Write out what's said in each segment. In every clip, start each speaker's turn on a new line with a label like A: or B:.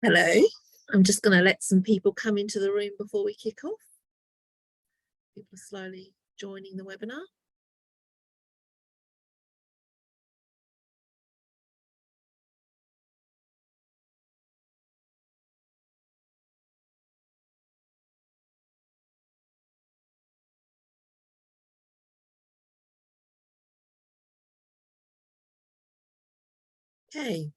A: Hello, I'm just going to let some people come into the room before we kick off. People are slowly joining the webinar. Okay,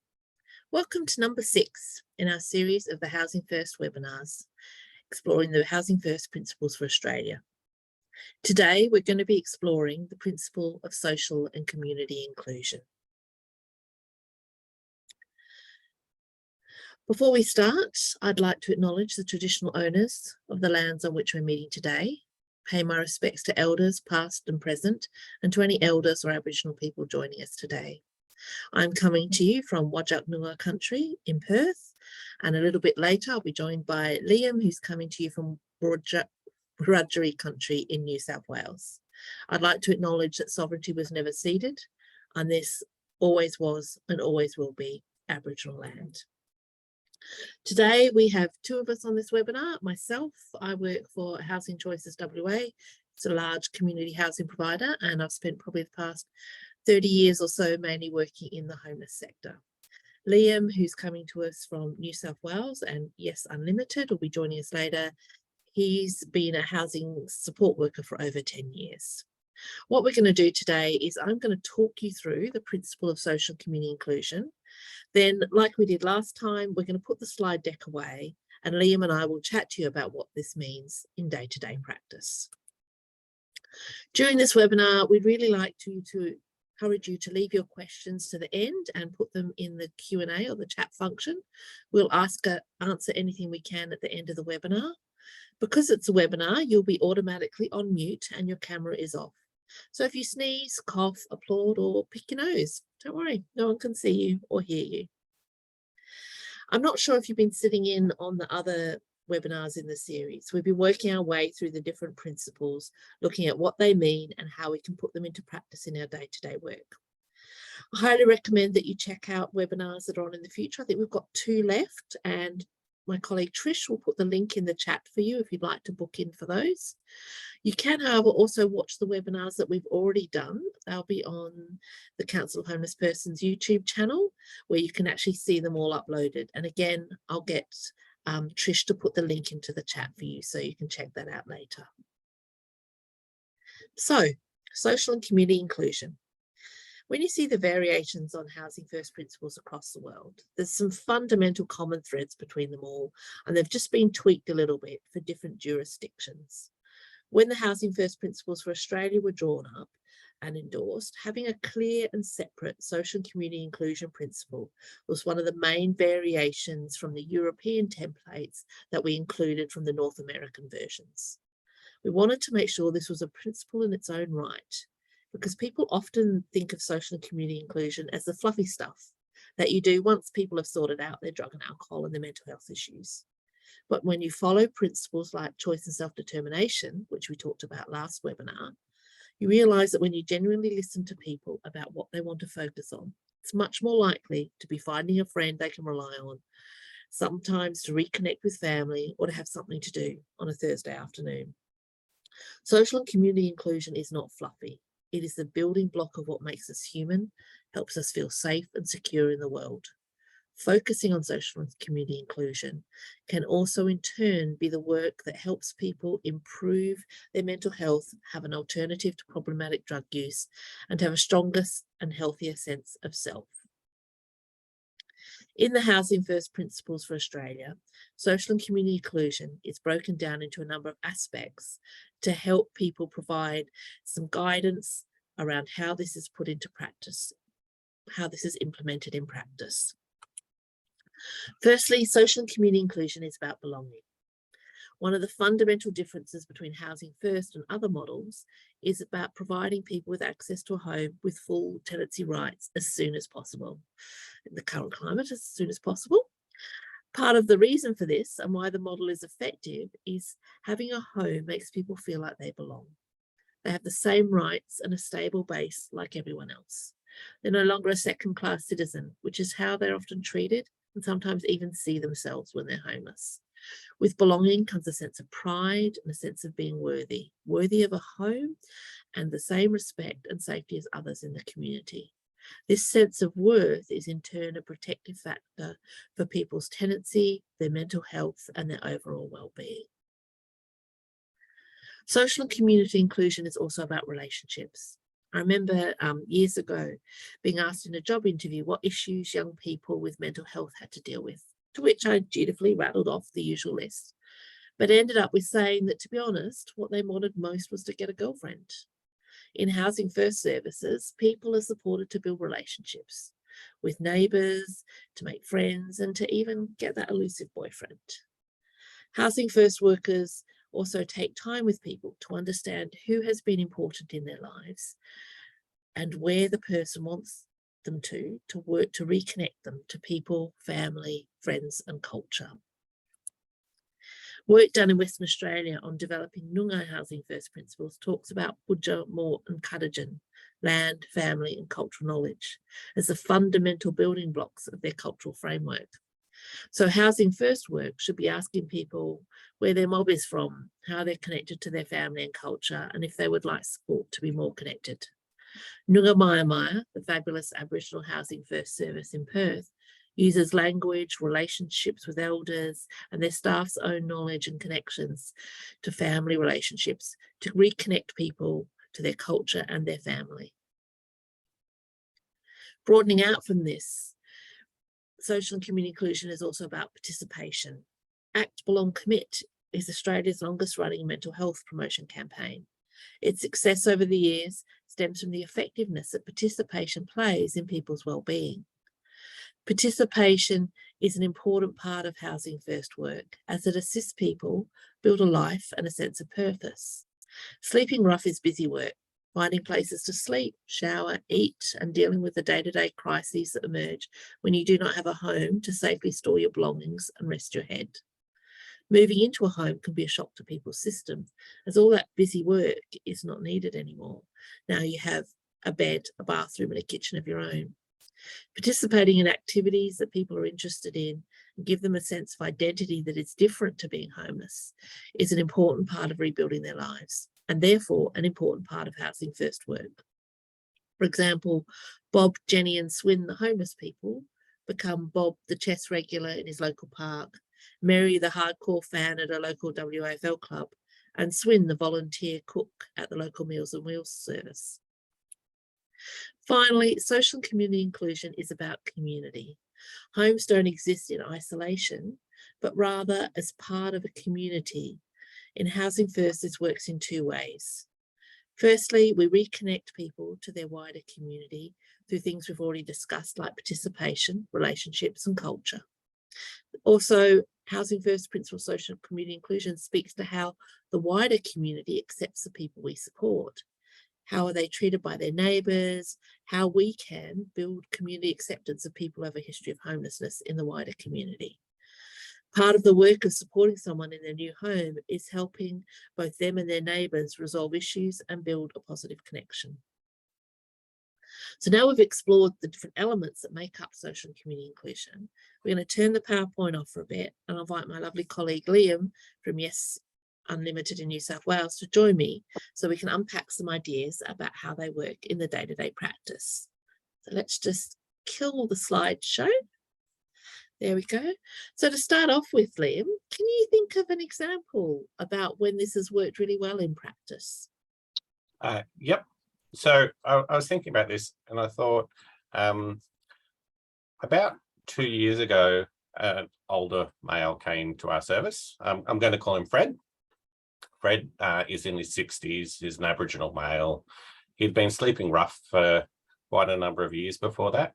A: welcome to number 6 in our series of the Housing First webinars, exploring the Housing First principles for Australia. Today, we're going to be exploring the principle of social and community inclusion. Before we start, I'd like to acknowledge the traditional owners of the lands on which we're meeting today, pay my respects to elders past and present, and to any elders or Aboriginal people joining us today. I'm coming to you from Whadjuk Noongar country in Perth, and a little bit later I'll be joined by Liam, who's coming to you from Wiradjuri country in New South Wales. I'd like to acknowledge that sovereignty was never ceded, and this always was and always will be Aboriginal land. Today we have 2 of us on this webinar. Myself, I work for Housing Choices WA. It's a large community housing provider, and I've spent probably the past 30 years or so mainly working in the homeless sector. Liam, who's coming to us from New South Wales, and Yes Unlimited, will be joining us later. He's been a housing support worker for over 10 years. What we're going to do today is I'm going to talk you through the principle of social community inclusion. Then, like we did last time, we're going to put the slide deck away, and Liam and I will chat to you about what this means in day-to-day practice. During this webinar, we'd really like to encourage you to leave your questions to the end and put them in the Q&A or the chat function. We'll answer anything we can at the end of the webinar. Because it's a webinar, you'll be automatically on mute and your camera is off. So if you sneeze, cough, applaud, or pick your nose, don't worry, no one can see you or hear you. I'm not sure if you've been sitting in on the other webinars in the series. We've been working our way through the different principles, looking at what they mean and how we can put them into practice in our day-to-day work. I highly recommend that you check out webinars that are on in the future. I think we've got 2 left, and my colleague Trish will put the link in the chat for you if you'd like to book in for those. You can, however, also watch the webinars that we've already done. They'll be on the Council of Homeless Persons YouTube channel, where you can actually see them all uploaded. And again, I'll get Trish to put the link into the chat for you so you can check that out later. So, social and community inclusion. When you see the variations on Housing First principles across the world, there's some fundamental common threads between them all, and they've just been tweaked a little bit for different jurisdictions. When the Housing First principles for Australia were drawn up and endorsed, having a clear and separate social and community inclusion principle was one of the main variations from the European templates that we included from the North American versions. We wanted to make sure this was a principle in its own right, because people often think of social and community inclusion as the fluffy stuff that you do once people have sorted out their drug and alcohol and their mental health issues. But when you follow principles like choice and self-determination, which we talked about last webinar, you realise that when you genuinely listen to people about what they want to focus on, it's much more likely to be finding a friend they can rely on, sometimes to reconnect with family or to have something to do on a Thursday afternoon. Social and community inclusion is not fluffy. It is the building block of what makes us human, helps us feel safe and secure in the world. Focusing on social and community inclusion can also in turn be the work that helps people improve their mental health, have an alternative to problematic drug use, and have a stronger and healthier sense of self. In the Housing First Principles for Australia, social and community inclusion is broken down into a number of aspects to help people provide some guidance around how this is put into practice, how this is implemented in practice. Firstly, social and community inclusion is about belonging. One of the fundamental differences between Housing First and other models is about providing people with access to a home with full tenancy rights as soon as possible. In the current climate, as soon as possible. Part of the reason for this and why the model is effective is having a home makes people feel like they belong. They have the same rights and a stable base like everyone else. They're no longer a second-class citizen, which is how they're often treated and sometimes even see themselves when they're homeless. With belonging comes a sense of pride and a sense of being worthy of a home and the same respect and safety as others in the community. This sense of worth is in turn a protective factor for people's tenancy, their mental health, and their overall well-being. Social and community inclusion is also about relationships. I remember years ago being asked in a job interview what issues young people with mental health had to deal with, to which I dutifully rattled off the usual list, but ended up with saying that, to be honest, what they wanted most was to get a girlfriend. In Housing First services, people are supported to build relationships with neighbours, to make friends, and to even get that elusive boyfriend. Housing First workers also take time with people to understand who has been important in their lives and where the person wants them to work to reconnect them to people, family, friends, and culture. Work done in Western Australia on developing Noongar Housing First principles talks about Budja, Moor and Kadajan, land, family and cultural knowledge, as the fundamental building blocks of their cultural framework. So Housing First work should be asking people where their mob is from, how they're connected to their family and culture, and if they would like support to be more connected. Noongar Maya Maya, the fabulous Aboriginal Housing First service in Perth, uses language, relationships with elders, and their staff's own knowledge and connections to family relationships to reconnect people to their culture and their family. Broadening out from this, social and community inclusion is also about participation. Act, Belong, Commit is Australia's longest running mental health promotion campaign. Its success over the years stems from the effectiveness that participation plays in people's well-being. Participation is an important part of Housing First work as it assists people build a life and a sense of purpose. Sleeping rough is busy work, finding places to sleep, shower, eat, and dealing with the day-to-day crises that emerge when you do not have a home to safely store your belongings and rest your head. Moving into a home can be a shock to people's system, as all that busy work is not needed anymore. Now you have a bed, a bathroom, and a kitchen of your own. Participating in activities that people are interested in and give them a sense of identity that is different to being homeless is an important part of rebuilding their lives, and therefore an important part of Housing First work. For example, Bob, Jenny and Swin, the homeless people, become Bob, the chess regular in his local park, Mary, the hardcore fan at a local WAFL club, and Swin, the volunteer cook at the local Meals and Wheels service. Finally, social and community inclusion is about community. Homes don't exist in isolation, but rather as part of a community. In Housing First, this works in two ways. Firstly, we reconnect people to their wider community through things we've already discussed, like participation, relationships, and culture. Also, Housing First principle social and community inclusion speaks to how the wider community accepts the people we support. How are they treated by their neighbours? How we can build community acceptance of people who have a history of homelessness in the wider community. Part of the work of supporting someone in their new home is helping both them and their neighbours resolve issues and build a positive connection. So now we've explored the different elements that make up social and community inclusion. We're going to turn the PowerPoint off for a bit and invite my lovely colleague Liam from Yes Unlimited in New South Wales to join me so we can unpack some ideas about how they work in the day-to-day practice. So let's just kill the slideshow. There we go. So to start off with, Liam, can you think of an example about when this has worked really well in practice?
B: Yep. So I was thinking about this and I thought about 2 years ago, an older male came to our service. I'm going to call him Fred. Fred is in his 60s, he's an Aboriginal male. He'd been sleeping rough for quite a number of years before that.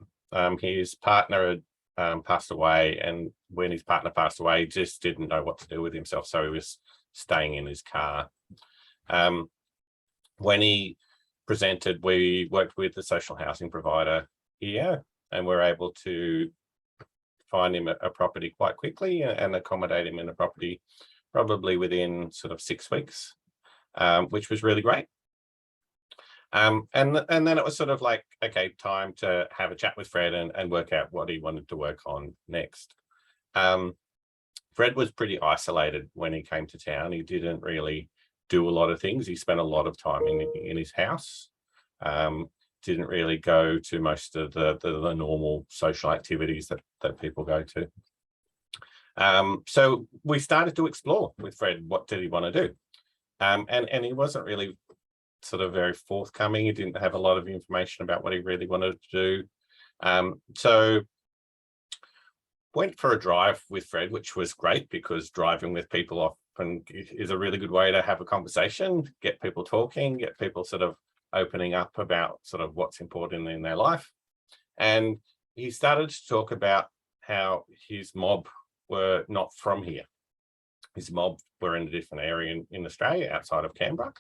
B: His partner had passed away, and when his partner passed away, he just didn't know what to do with himself, so he was staying in his car. When he presented, we worked with the social housing provider here, and we're able to find him a property quite quickly and accommodate him in a property probably within sort of 6 weeks, which was really great. And then it was sort of like, okay, time to have a chat with Fred and work out what he wanted to work on next. Fred was pretty isolated when he came to town. He didn't really do a lot of things. He spent a lot of time in his house. Didn't really go to most of the normal social activities that people go to. So we started to explore with Fred, what did he want to do? And he wasn't really sort of very forthcoming. He didn't have a lot of information about what he really wanted to do. So went for a drive with Fred, which was great because driving with people often is a really good way to have a conversation, get people talking, get people sort of opening up about sort of what's important in their life. And he started to talk about how his mob were not from here. His mob were in a different area in Australia outside of Canberra,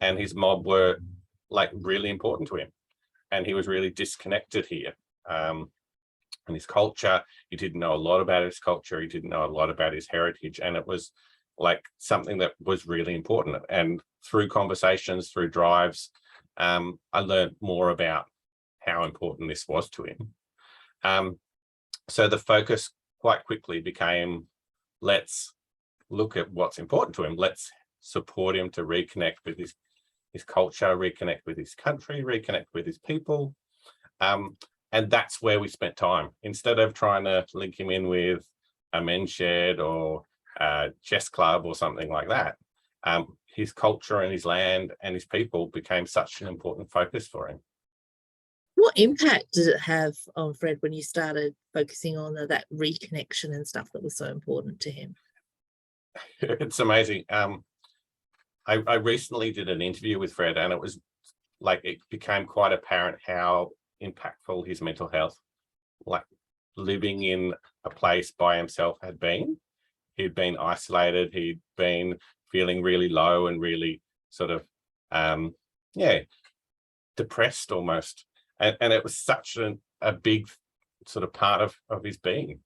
B: and his mob were like really important to him. And he was really disconnected here. And his culture, he didn't know a lot about his culture, he didn't know a lot about his heritage, and it was like something that was really important. And through conversations, through drives, I learned more about how important this was to him. So the focus quite quickly became, let's look at what's important to him, let's support him to reconnect with his culture, reconnect with his country, reconnect with his people. And that's where we spent time. Instead of trying to link him in with a men's shed or a chess club or something like that, his culture and his land and his people became such an important focus for him.
A: What impact did it have on Fred when you started focusing on that reconnection and stuff that was so important to him?
B: It's amazing. I recently did an interview with Fred, and it was like, it became quite apparent how impactful his mental health, like living in a place by himself, had been. He'd been isolated, he'd been feeling really low and really sort of depressed almost, and it was such a big sort of part of his being.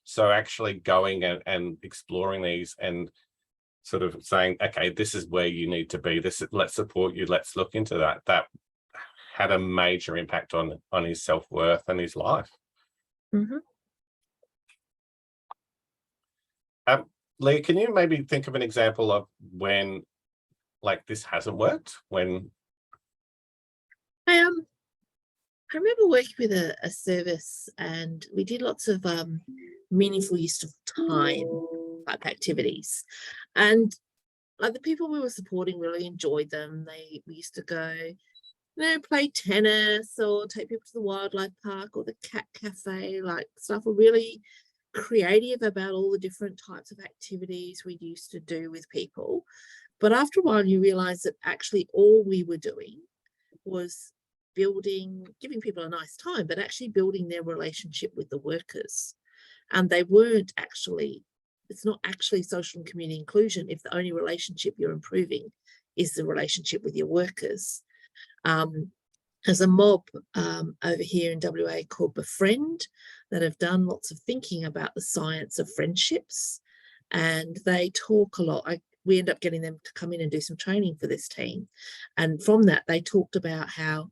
B: So actually going and exploring these and sort of saying, okay, this is where you need to be, let's support you, let's look into that had a major impact on his self-worth and his life.
A: Mm-hmm.
B: Leah, can you maybe think of an example of when like this hasn't worked? When
A: I remember working with a service, and we did lots of meaningful use of time type activities, and like the people we were supporting really enjoyed them. We used to go, play tennis or take people to the wildlife park or the cat cafe. Like stuff were really creative about all the different types of activities we used to do with people. But after a while, you realize that actually all we were doing was giving people a nice time, but actually building their relationship with the workers. And it's not actually social and community inclusion if the only relationship you're improving is the relationship with your workers. There's a mob over here in WA called Befriend that have done lots of thinking about the science of friendships, and they talk a lot. We end up getting them to come in and do some training for this team, and from that they talked about how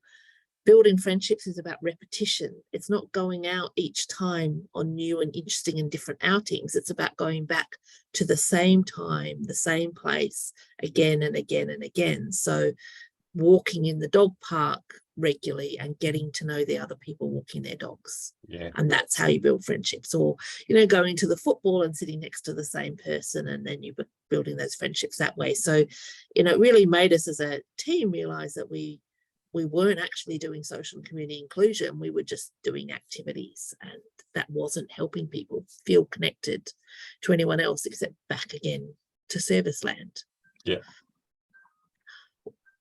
A: building friendships is about repetition. It's not going out each time on new and interesting and different outings. It's about going back to the same time, the same place again and again and again. So walking in the dog park regularly and getting to know the other people walking their dogs.
B: Yeah.
A: And that's how you build friendships. Or, going to the football and sitting next to the same person, and then you're building those friendships that way. So, it really made us as a team realize that we weren't actually doing social and community inclusion. We were just doing activities, and that wasn't helping people feel connected to anyone else except back again to service land.
B: Yeah.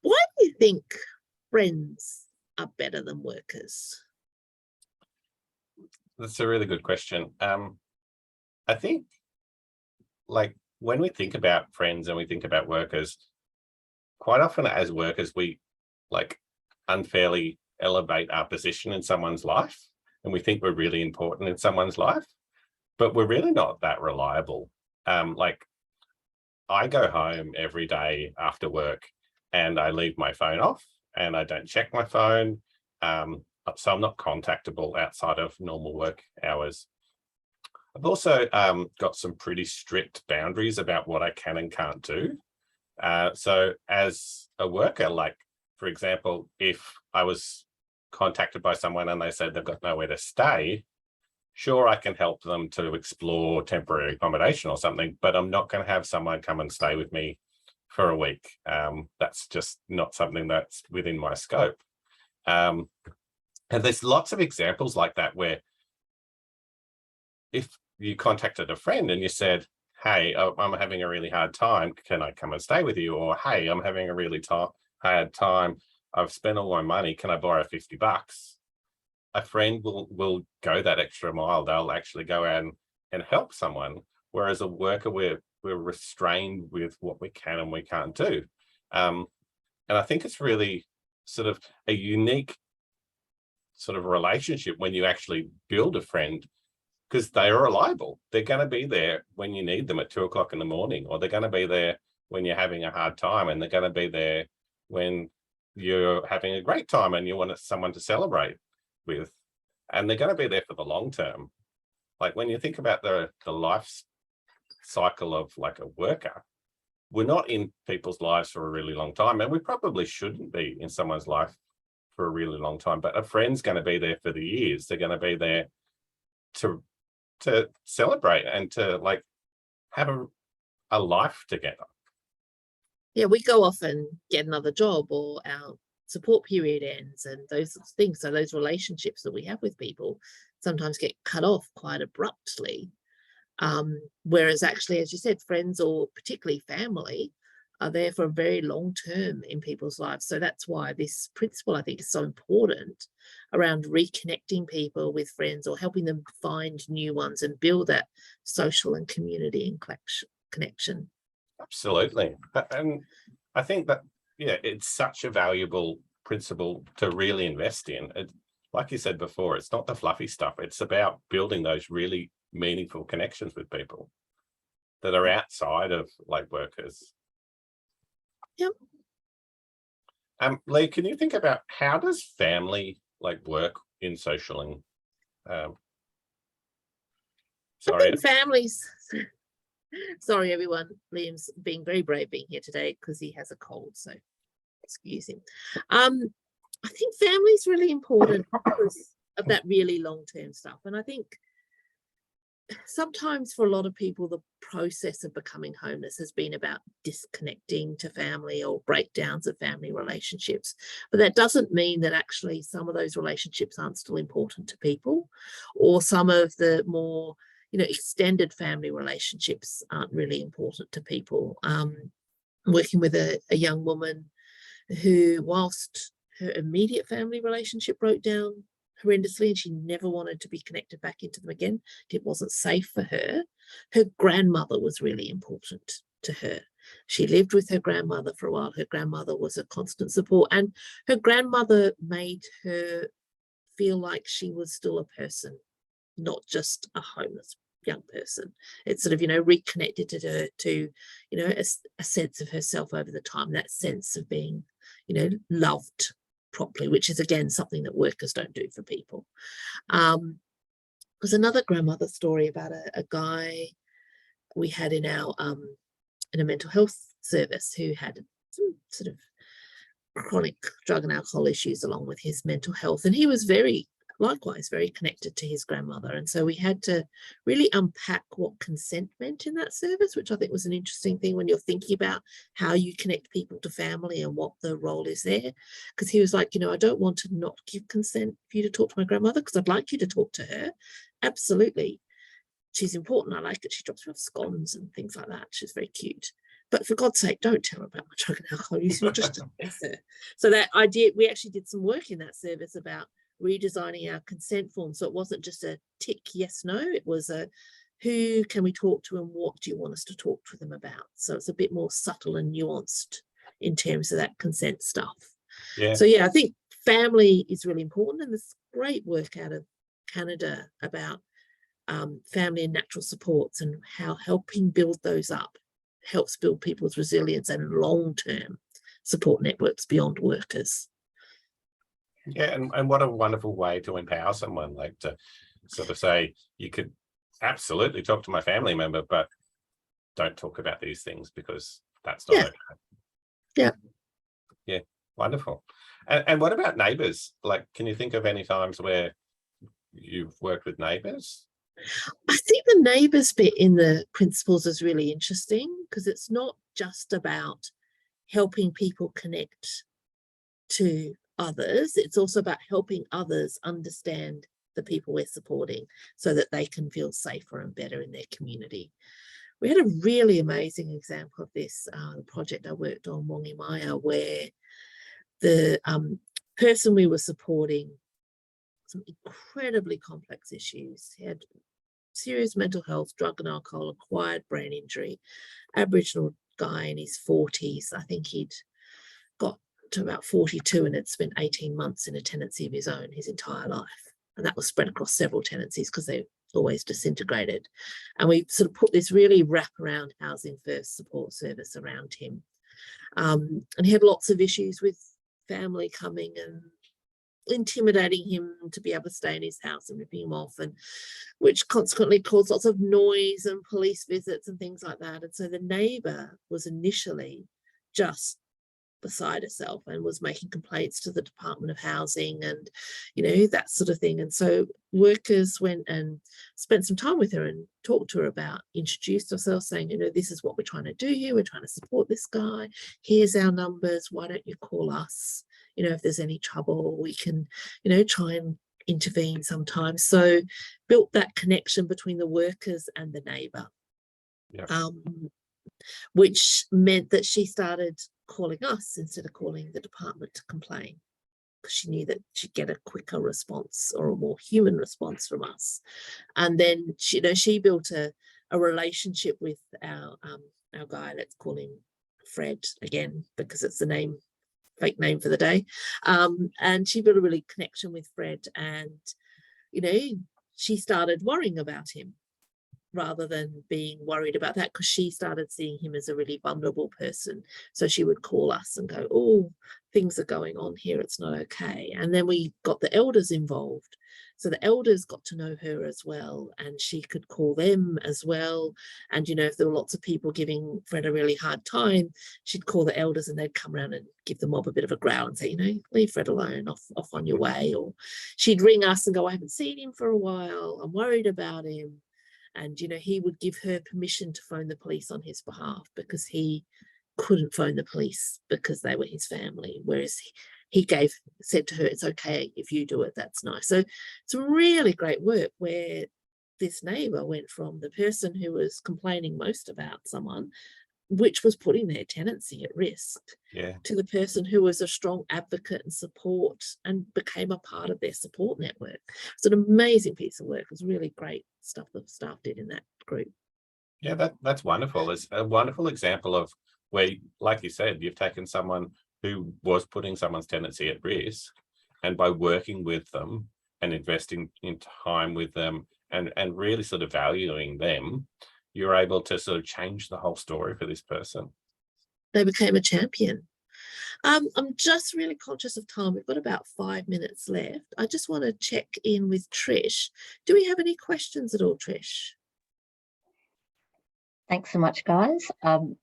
A: Why do you think friends are better than workers?
B: That's a really good question. I think, like, when we think about friends and we think about workers, quite often as workers, we like unfairly elevate our position in someone's life, and we think we're really important in someone's life, but we're really not that reliable. Like, I go home every day after work and I leave my phone off and I don't check my phone. So I'm not contactable outside of normal work hours. I've also got some pretty strict boundaries about what I can and can't do. So as a worker, like, for example, if I was contacted by someone and they said they've got nowhere to stay, sure, I can help them to explore temporary accommodation or something, but I'm not going to have someone come and stay with me for a week. That's just not something that's within my scope. And there's lots of examples like that where if you contacted a friend and you said, hey, I'm having a really hard time, can I come and stay with you? Or, hey, I'm having a really hard time, I've spent all my money, can I borrow $50? A friend will go that extra mile. They'll actually go out and help someone. Whereas a worker, we're restrained with what we can and we can't do. And I think it's really sort of a unique sort of relationship when you actually build a friend, because they are reliable. They're going to be there when you need them at 2 o'clock in the morning, or they're going to be there when you're having a hard time, and they're going to be there when you're having a great time and you want someone to celebrate with, and they're going to be there for the long term. Like when you think about the life cycle of like a worker, we're not in people's lives for a really long time, and we probably shouldn't be in someone's life for a really long time, but a friend's going to be there for the years. They're going to be there to celebrate and to like have a life together.
A: Yeah, we go off and get another job, or our support period ends, and those sorts of things. So those relationships that we have with people sometimes get cut off quite abruptly. Whereas actually, as you said, friends or particularly family are there for a very long term in people's lives. So that's why this principle, I think, is so important around reconnecting people with friends or helping them find new ones and build that social and community and connection.
B: Absolutely. And I think that, yeah, it's such a valuable principle to really invest in. Like you said before, it's not the fluffy stuff. It's about building those really meaningful connections with people that are outside of like workers.
A: Yep.
B: Lee, can you think about how does family like work in socialing?
A: I think families. Sorry, everyone. Liam's being very brave being here today because he has a cold, so excuse him. I think family's really important because of that really long-term stuff. And I think sometimes for a lot of people, the process of becoming homeless has been about disconnecting to family or breakdowns of family relationships. But that doesn't mean that actually some of those relationships aren't still important to people, or some of the more extended family relationships aren't really important to people. Working with a young woman who, whilst her immediate family relationship broke down horrendously and she never wanted to be connected back into them again, it wasn't safe for her, her grandmother was really important to her. She lived with her grandmother for a while. Her grandmother was a constant support, and her grandmother made her feel like she was still a person, not just a homeless young person. It sort of reconnected her to a sense of herself over the time, that sense of being loved properly, which is again something that workers don't do for people. There's another grandmother story about a guy we had in our in a mental health service who had some sort of chronic drug and alcohol issues along with his mental health, and he was likewise very connected to his grandmother. And so we had to really unpack what consent meant in that service, which I think was an interesting thing when you're thinking about how you connect people to family and what the role is there. Because he was like, I don't want to not give consent for you to talk to my grandmother, because I'd like you to talk to her. Absolutely. She's important. I like it. She drops me off scones and things like that. She's very cute. But for God's sake, don't tell her about my drug and alcohol use. You'll just distress her. So that idea, we actually did some work in that service about redesigning our consent form, so it wasn't just a tick yes no, it was a who can we talk to and what do you want us to talk to them about. So it's a bit more subtle and nuanced in terms of that consent stuff. So I think family is really important, and there's great work out of Canada about family and natural supports and how helping build those up helps build people's resilience and long-term support networks beyond workers.
B: Yeah, and what a wonderful way to empower someone, like to sort of say, you could absolutely talk to my family member, but don't talk about these things because that's not
A: Yeah.
B: okay.
A: Yeah.
B: Yeah, wonderful. And what about neighbours? Like, can you think of any times where you've worked with neighbours?
A: I think the neighbours bit in the principles is really interesting because it's not just about helping people connect to others. It's also about helping others understand the people we're supporting so that they can feel safer and better in their community. We had a really amazing example of this, the project I worked on, Wongi Maya, where the person we were supporting, some incredibly complex issues. He had serious mental health, drug and alcohol, acquired brain injury, Aboriginal guy in his 40s. I think he'd got to about 42 and had spent 18 months in a tenancy of his own his entire life. And that was spread across several tenancies because they always disintegrated. And we sort of put this really wraparound housing first support service around him. And he had lots of issues with family coming and intimidating him to be able to stay in his house and ripping him off, and which consequently caused lots of noise and police visits and things like that. And so the neighbour was initially just beside herself and was making complaints to the Department of Housing and, you know, that sort of thing. And so workers went and spent some time with her and talked to her about, introduced ourselves, saying, you know, this is what we're trying to do here. We're trying to support this guy. Here's our numbers. Why don't you call us? You know, if there's any trouble, we can, you know, try and intervene sometimes. So built that connection between the workers and the neighbour.
B: Yeah.
A: Which meant that she started calling us instead of calling the department to complain, because she knew that she'd get a quicker response or a more human response from us. And then she, you know, she built a relationship with our guy. Let's call him Fred again because it's the name, fake name for the day. And she built a really connection with Fred, and you know, she started worrying about him rather than being worried about that, because she started seeing him as a really vulnerable person. So she would call us and go, oh, things are going on here, it's not okay. And then we got the elders involved. So the elders got to know her as well, and she could call them as well. And, you know, if there were lots of people giving Fred a really hard time, she'd call the elders and they'd come around and give the mob a bit of a growl and say, you know, leave Fred alone, off on your way. Or she'd ring us and go, I haven't seen him for a while, I'm worried about him. And, you know, he would give her permission to phone the police on his behalf because he couldn't phone the police because they were his family. Whereas he said to her, it's okay if you do it, that's nice. So it's really great work where this neighbour went from the person who was complaining most about someone, which was putting their tenancy at risk, to the person who was a strong advocate and support and became a part of their support network. It's an amazing piece of work. It was really great stuff that staff did in that group.
B: Yeah, that's wonderful. It's a wonderful example of where, like you said, you've taken someone who was putting someone's tenancy at risk, and by working with them and investing in time with them and really sort of valuing them, you're able to sort of change the whole story for this person.
A: They became a champion. I'm just really conscious of time. We've got about 5 minutes left. I just want to check in with Trish. Do we have any questions at all, Trish?
C: Thanks so much, guys.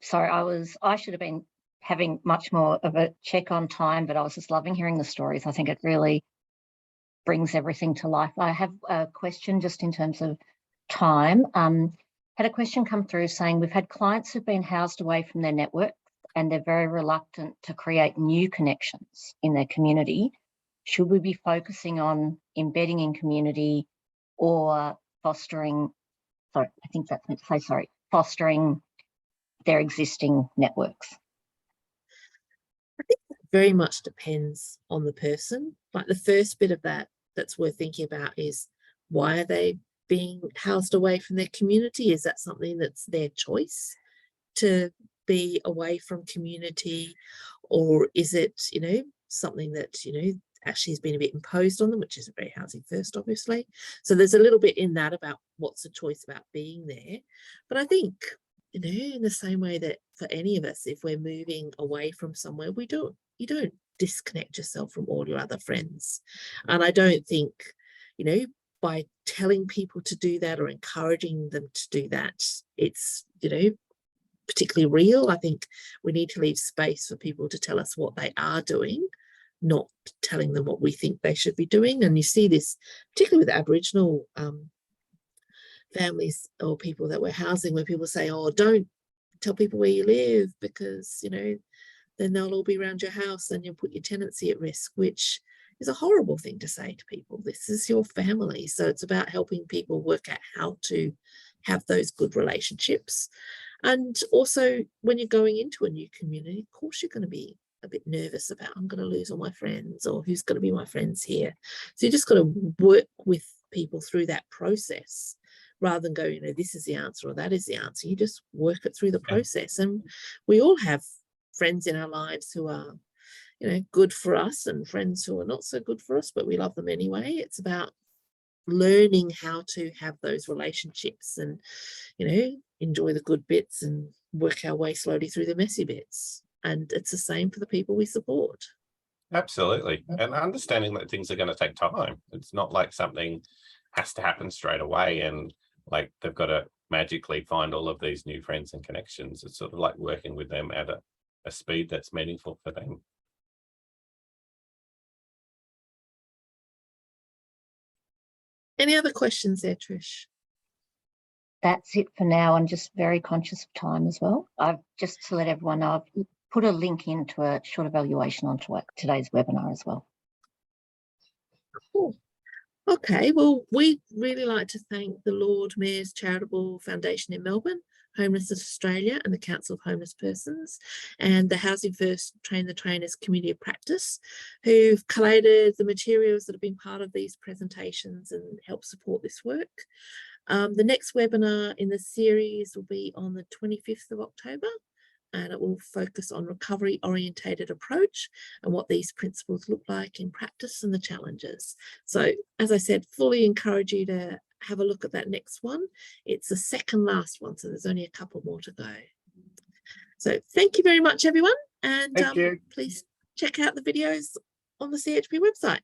C: Sorry, I should have been having much more of a check on time, but I was just loving hearing the stories. I think it really brings everything to life. I have a question just in terms of time. Had a question come through saying we've had clients who've been housed away from their network and they're very reluctant to create new connections in their community. Should we be focusing on embedding in community or fostering, sorry, I think that's meant to say, sorry, fostering their existing networks?
A: I think that very much depends on the person. Like the first bit of that's worth thinking about is, why are they being housed away from their community? Is that something that's their choice to be away from community, or is it, you know, something that, you know, actually has been a bit imposed on them, which is very housing first, obviously. So there's a little bit in that about what's the choice about being there. But I think you know, in the same way that for any of us, if we're moving away from somewhere, you don't disconnect yourself from all your other friends. And I don't think, you know, by telling people to do that or encouraging them to do that, it's, you know, particularly real. I think we need to leave space for people to tell us what they are doing, not telling them what we think they should be doing. And you see this particularly with Aboriginal families or people that we're housing, where people say, oh, don't tell people where you live because, you know, then they'll all be around your house and you'll put your tenancy at risk, which is a horrible thing to say to people. This is your family. So it's about helping people work out how to have those good relationships. And also when you're going into a new community, of course you're going to be a bit nervous about, I'm going to lose all my friends, or who's going to be my friends here. So you just got to work with people through that process rather than go, you know, this is the answer or that is the answer. You just work it through the process. And we all have friends in our lives who are, you know, good for us and friends who are not so good for us, but we love them anyway. It's about learning how to have those relationships and, you know, enjoy the good bits and work our way slowly through the messy bits. And it's the same for the people we support.
B: Absolutely. And understanding that things are going to take time. It's not like something has to happen straight away and like they've got to magically find all of these new friends and connections. It's sort of like working with them at a speed that's meaningful for them.
A: Any other questions there, Trish?
C: That's it for now. I'm just very conscious of time as well. I've just to let everyone know, I've put a link into a short evaluation onto today's webinar as well.
A: Cool. Okay, well, we'd really like to thank the Lord Mayor's Charitable Foundation in Melbourne, Homelessness Australia and the Council of Homeless Persons, and the Housing First Train the Trainers Community of Practice, who've collated the materials that have been part of these presentations and help support this work. The next webinar in the series will be on the 25th of October, and it will focus on recovery orientated approach and what these principles look like in practice and the challenges. So as I said, fully encourage you to have a look at that next one. It's the second last one, so there's only a couple more to go. So thank you very much, everyone. And please check out the videos on the CHP website.